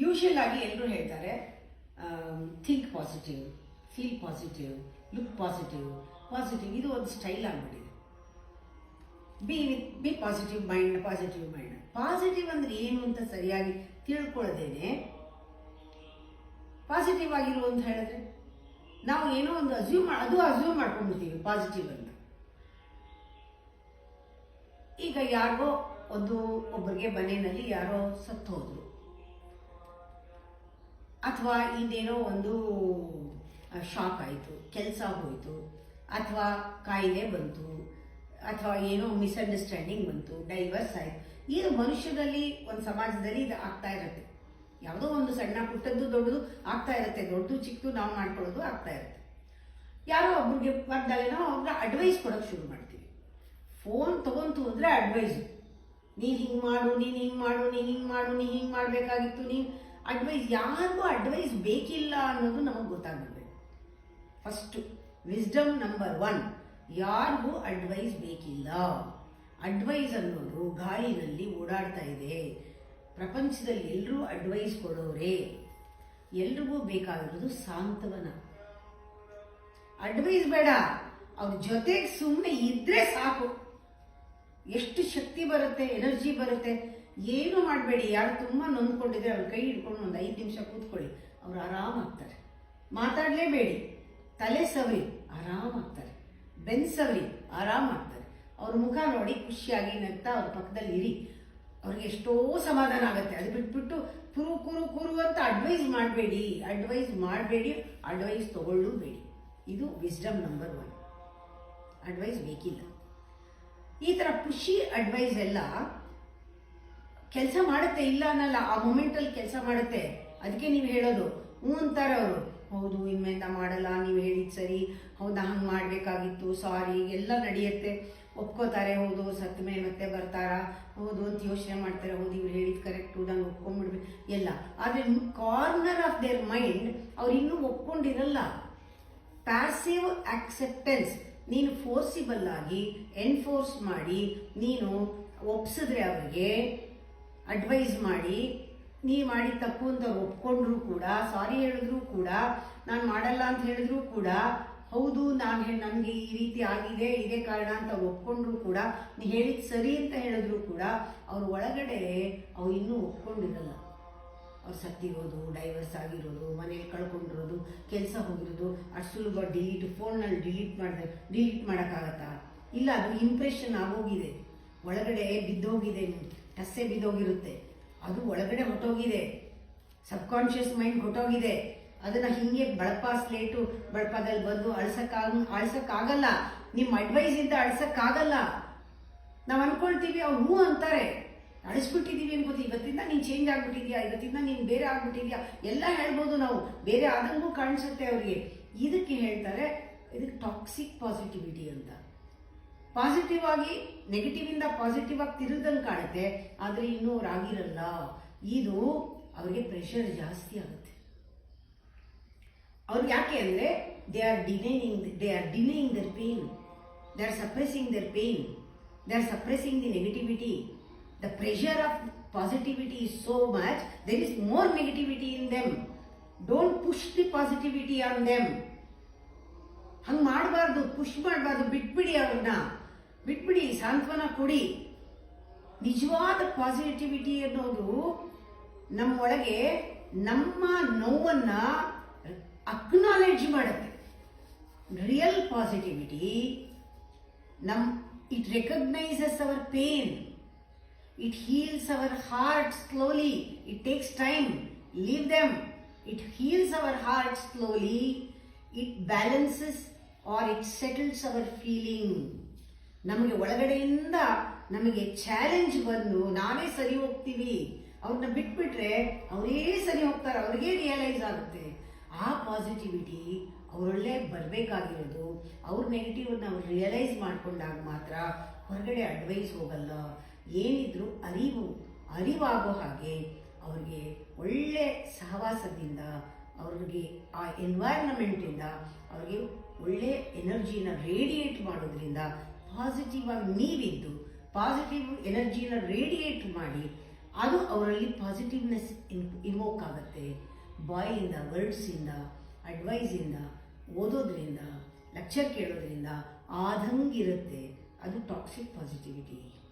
Usual ಆಗಿ ಎಲ್ಲರೂ ಹೇಳ್ತಾರೆ think positive, feel positive, look positive. ಇದು ಒಂದು ಸ್ಟೈಲ್ ಆಗಿಬಿಟ್ಟಿದೆ. B positive mind. ಪಾಸಿಟಿವ್ ಅಂದ್ರೆ ಏನು ಅಂತ ಸರಿಯಾಗಿ ತಿಳ್ಕೊಳ್ಳದೇನೆ ಪಾಸಿಟಿವ್ ಆಗಿರು ಅಂತ ಹೇಳಿದ್ರೆ ನಾವು ಏನೋ ಒಂದು ಅಸ್ಯೂಮ್ ಮಾಡ್ಕೊಂಡ್ಬಿಡ್ತೀವಿ ಪಾಸಿಟಿವ್ ಅಂತ. ಈಗ ಯಾರಿಗೋ ಒಬ್ಬರಿಗೆ ಮನೆಯಲ್ಲಿ ಯಾರೋ ಸತ್ತು ಹೋದ್ರು, ಅಥವಾ ಇನ್ನೇನೋ ಒಂದು ಶಾಕ್ ಆಯಿತು, ಕೆಲಸ ಹೋಯಿತು, ಅಥವಾ ಕಾಯಿಲೆ ಬಂತು, ಅಥವಾ ಏನೋ ಮಿಸ್ಅಂಡರ್ಸ್ಟ್ಯಾಂಡಿಂಗ್ ಬಂತು, ಡೈವರ್ಸ್ ಆಯಿತು. ಇದು ಮನುಷ್ಯರಲ್ಲಿ ಒಂದು ಸಮಾಜದಲ್ಲಿ ಇದು ಆಗ್ತಾ ಇರುತ್ತೆ. ಯಾವುದೋ ಒಂದು ಸಣ್ಣ ಪುಟ್ಟದ್ದು ದೊಡ್ಡದು ಆಗ್ತಾ ಇರುತ್ತೆ. ದೊಡ್ಡದು ಚಿಕ್ಕದು ನಾವು ಮಾಡ್ಕೊಳ್ಳೋದು ಆಗ್ತಾ ಇರುತ್ತೆ. ಯಾರೋ ಒಬ್ರಿಗೆ ಬಂದಾಗ ನಾವು ಅವ್ರಿಗೆ ಅಡ್ವೈಸ್ ಕೊಡೋಕೆ ಶುರು ಮಾಡ್ತೀವಿ. ಫೋನ್ ತಗೊಂತು ಅಂದರೆ ಅಡ್ವೈಸು. ನೀನು ಹಿಂಗೆ ಮಾಡು, ನೀನು ಹಿಂಗೆ ಮಾಡು, ನೀನು ಹಿಂಗೆ ಮಾಡು, ನೀನು ಹಿಂಗೆ ಮಾಡಬೇಕಾಗಿತ್ತು, ನೀನು ಅಡ್ವೈಸ್. ಯಾರಿಗೂ ಅಡ್ವೈಸ್ ಬೇಕಿಲ್ಲ ಅನ್ನೋದು ನಮಗೆ ಗೊತ್ತಾಗಬೇಕು. ಫಸ್ಟು ವಿಸ್ಡಮ್ ನಂಬರ್ 1, ಯಾರಿಗೂ ಅಡ್ವೈಸ್ ಬೇಕಿಲ್ಲ. ಅಡ್ವೈಸ್ ಅನ್ನೋದು ಗಾಳಿನಲ್ಲಿ ಓಡಾಡ್ತಾ ಇದೆ. ಪ್ರಪಂಚದಲ್ಲಿ ಎಲ್ಲರೂ ಅಡ್ವೈಸ್ ಕೊಡೋರೆ. ಎಲ್ರಿಗೂ ಬೇಕಾಗಿರೋದು ಸಾಂತ್ವನ. ಅಡ್ವೈಸ್ ಬೇಡ, ಅವ್ರ ಜೊತೆಗೆ ಸುಮ್ಮನೆ ಇದ್ರೆ ಸಾಕು. ಎಷ್ಟು ಶಕ್ತಿ ಬರುತ್ತೆ, ಎನರ್ಜಿ ಬರುತ್ತೆ. ಏನು ಮಾಡಬೇಡಿ. ಯಾರು ತುಂಬ ನೊಂದ್ಕೊಂಡಿದ್ರೆ ಅವ್ರ ಕೈ ಹಿಡ್ಕೊಂಡು ಒಂದು 5 ನಿಮಿಷ ಕೂತ್ಕೊಳ್ಳಿ, ಅವ್ರು ಆರಾಮಾಗ್ತಾರೆ. ಮಾತಾಡಲೇಬೇಡಿ, ತಲೆ ಸವರಿ ಆರಾಮಾಗ್ತಾರೆ, ಬೆನ್ ಸವರಿ ಆರಾಮಾಗ್ತಾರೆ. ಅವ್ರ ಮುಖ ನೋಡಿ ಖುಷಿಯಾಗಿ ನಗ್ತಾ ಅವ್ರ ಪಕ್ಕದಲ್ಲಿ ಇರಿ, ಅವ್ರಿಗೆ ಎಷ್ಟೋ ಸಮಾಧಾನ ಆಗುತ್ತೆ. ಅದು ಬಿಟ್ಬಿಟ್ಟು ಕುರು ಅಂತ ಅಡ್ವೈಸ್ ಮಾಡಬೇಡಿ. ಅಡ್ವೈಸ್ ತಗೊಳ್ಳಬೇಡಿ. ಇದು ವಿಸ್ಡಮ್ ನಂಬರ್ 1. ಅಡ್ವೈಸ್ ಬೇಕಿಲ್ಲ. ಈ ಥರ ಖುಷಿ ಅಡ್ವೈಸ್ ಎಲ್ಲ ಕೆಲಸ ಮಾಡುತ್ತೆ, ಇಲ್ಲ ಅನ್ನಲ್ಲ. ಆ ಮೂಮೆಂಟಲ್ಲಿ ಕೆಲಸ ಮಾಡುತ್ತೆ. ಅದಕ್ಕೆ ನೀವು ಹೇಳೋದು ಹ್ಞೂ ಅಂತಾರೆ ಅವರು. ಹೌದು, ಇನ್ಮೇಲೆ ಮಾಡಲ್ಲ, ನೀವು ಹೇಳಿದ್ದು ಸರಿ, ಹೌದಾ ಹಂಗೆ ಮಾಡಬೇಕಾಗಿತ್ತು, ಸಾರಿ, ಎಲ್ಲ ನಡೆಯುತ್ತೆ. ಒಪ್ಕೋತಾರೆ, ಹೌದು ಸತ್ತ ಮೇಲೆ ಮತ್ತೆ ಬರ್ತಾರಾ, ಹೌದು ಅಂತ ಯೋಚನೆ ಮಾಡ್ತಾರೆ, ಹೌದು ಇವ್ರು ಹೇಳಿದ್ದು ಕರೆಕ್ಟು, ನಂಗೆ ಒಪ್ಕೊಂಡ್ಬಿಡ್ಬೇಕು ಎಲ್ಲ. ಆದರೆ ಕಾರ್ನರ್ ಆಫ್ ದೇರ್ ಮೈಂಡ್ ಅವ್ರು ಇನ್ನೂ ಒಪ್ಕೊಂಡಿರಲ್ಲ. Passive acceptance. ನೀನು ಫೋರ್ಸಿಬಲ್ ಆಗಿ ಎನ್ಫೋರ್ಸ್ ಮಾಡಿ ನೀನು ಒಪ್ಸಿದ್ರೆ ಅವರಿಗೆ ಅಡ್ವೈಸ್ ಮಾಡಿ, ನೀ ಮಾಡಿ ತಪ್ಪು ಅಂತ ಒಪ್ಕೊಂಡ್ರು ಕೂಡ, ಸಾರಿ ಹೇಳಿದ್ರು ಕೂಡ, ನಾನು ಮಾಡಲ್ಲ ಅಂತ ಹೇಳಿದ್ರು ಕೂಡ, ಹೌದು ನನಗೆ ಈ ರೀತಿ ಆಗಿದೆ, ಇದೇ ಕಾರಣ ಅಂತ ಒಪ್ಕೊಂಡ್ರು ಕೂಡ, ನೀ ಹೇಳಿದ್ದು ಸರಿ ಅಂತ ಹೇಳಿದ್ರು ಕೂಡ ಅವ್ರ ಒಳಗಡೆ ಅವ್ರು ಇನ್ನೂ ಒಪ್ಕೊಂಡಿರಲ್ಲ. ಅವ್ರು ಸತ್ತಿರೋದು, ಡೈವರ್ಸ್ ಆಗಿರೋದು, ಮನೇಲಿ ಕಳ್ಕೊಂಡಿರೋದು, ಕೆಲಸ ಹೋಗಿರೋದು ಅಷ್ಟು ಸುಲಭ ಫೋನ್ನಲ್ಲಿ ಡಿಲೀಟ್ ಮಾಡೋಕ್ಕಾಗತ್ತಾ? ಇಲ್ಲ, ಅದು ಇಂಪ್ರೆಷನ್ ಆಗೋಗಿದೆ, ಒಳಗಡೆ ಬಿದ್ದೋಗಿದೆ, ಟಸ್ಸೆ ಬಿದ್ದೋಗಿರುತ್ತೆ. ಅದು ಒಳಗಡೆ ಹೊಟ್ಟೋಗಿದೆ, ಸಬ್ಕಾನ್ಷಿಯಸ್ ಮೈಂಡ್ ಹೊಟ್ಟೋಗಿದೆ. ಅದನ್ನು ಹಿಂಗೆ ಬಳಪದಲ್ಲಿ ಬಂದು ಅಳ್ಸಕ್ಕಾಗಲ್ಲ. ನಿಮ್ಮ ಅಡ್ವೈಸಿಂದ ಅಳ್ಸಕ್ಕಾಗಲ್ಲ. ನಾವು ಅನ್ಕೊಳ್ತೀವಿ ಅವ್ರು ಹ್ಞೂ ಅಂತಾರೆ, ಅಳಿಸ್ಬಿಟ್ಟಿದ್ದೀವಿ ಅನ್ಕೋತೀವಿ. ಇವತ್ತಿಂದ ನೀನು ಚೇಂಜ್ ಆಗ್ಬಿಟ್ಟಿದ್ಯಾ, ಇವತ್ತಿಂದ ನೀನು ಬೇರೆ ಆಗ್ಬಿಟ್ಟಿದ್ಯಾ ಎಲ್ಲ ಹೇಳ್ಬೋದು ನಾವು. ಬೇರೆ ಆದಂಗೂ ಕಾಣಿಸುತ್ತೆ ಅವ್ರಿಗೆ. ಇದಕ್ಕೆ ಹೇಳ್ತಾರೆ, ಇದಕ್ಕೆ ಟಾಕ್ಸಿಕ್ ಪಾಸಿಟಿವಿಟಿ ಅಂತ. ಪಾಸಿಟಿವ್ ಆಗಿ ನೆಗೆಟಿವ್ ಇಂದ ಪಾಸಿಟಿವ್ ಆಗಿ ತಿರುಗ್ದಂಗೆ ಕಾಣುತ್ತೆ, ಆದರೆ ಇನ್ನೂ ಅವ್ರು ಆಗಿರಲ್ಲ. ಇದು ಅವ್ರಿಗೆ ಪ್ರೆಷರ್ ಜಾಸ್ತಿ ಆಗುತ್ತೆ. ಅವ್ರಿಗೆ ಯಾಕೆ ಅಂದರೆ they are denying their pain, they are suppressing their pain, they are suppressing the negativity. The pressure of positivity is so much, there is more negativity in them. Don't push the positivity on them. ಹಂಗೆ ಮಾಡಬಾರ್ದು, push ಮಾಡಬಾರ್ದು. ಬಿಟ್ಬಿಡಿ, ಅವ್ರನ್ನ ಬಿಟ್ಬಿಡಿ, ಸಾಂತ್ವನ ಕೊಡಿ. ನಿಜವಾದ positivity ಅನ್ನೋದು ನಮ್ಮೊಳಗೆ ನಮ್ಮ ನೋವನ್ನು ಅಕ್ನಾಲೆಡ್ಜ್ ಮಾಡುತ್ತೆ. Real positivity it recognises our pain. It heals our heart slowly. It takes time. Leave them. It heals our heart slowly. It balances or it settles our feeling. ನಮಗೆ ಒಳಗಡೆಯಿಂದ ನಮಗೆ ಚಾಲೆಂಜ್ ಬಂದು ನಾವೇ ಸರಿ ಹೋಗ್ತೀವಿ. ಅವ್ರನ್ನ ಬಿಟ್ಬಿಟ್ರೆ ಅವರೇ ಸರಿ ಹೋಗ್ತಾರೆ, ಅವ್ರಿಗೆ ರಿಯಲೈಸ್ ಆಗುತ್ತೆ. ಆ ಪಾಸಿಟಿವಿಟಿ ಅವರೊಳ್ಳೆ ಬರಬೇಕಾಗಿರೋದು. ಅವ್ರ ನೆಗೆಟಿವ್ನ ಅವ್ರು ರಿಯಲೈಸ್ ಮಾಡ್ಕೊಂಡಾಗ ಮಾತ್ರ ಹೊರಗಡೆ ಅಡ್ವೈಸ್ ಹೋಗಲ್ಲ. ಏನಿದ್ರು ಅರಿವಾಗೋ ಹಾಗೆ ಅವ್ರಿಗೆ ಒಳ್ಳೆ ಸಹವಾಸದಿಂದ, ಅವ್ರಿಗೆ ಆ ಎನ್ವೈರನ್ಮೆಂಟಿಂದ ಅವ್ರಿಗೆ ಒಳ್ಳೆ ಎನರ್ಜಿನ ರೇಡಿಯೇಟ್ ಮಾಡೋದ್ರಿಂದ ಪಾಸಿಟಿವ್ ಆಗಿ ನೀವಿದ್ದು ಪಾಸಿಟಿವ್ ಎನರ್ಜಿನ ರೇಡಿಯೇಟ್ ಮಾಡಿ ಅದು ಅವರಲ್ಲಿ ಪಾಸಿಟಿವ್ನೆಸ್ ಇನ್ವೋಕ್ ಆಗುತ್ತೆ. ಬಾಯಿಂದ, ವರ್ಡ್ಸಿಂದ, ಅಡ್ವೈಸಿಂದ, ಓದೋದ್ರಿಂದ, ಲೆಕ್ಚರ್ ಕೇಳೋದ್ರಿಂದ ಆದಂಗಿರುತ್ತೆ. ಅದು ಟಾಕ್ಸಿಕ್ ಪಾಸಿಟಿವಿಟಿ.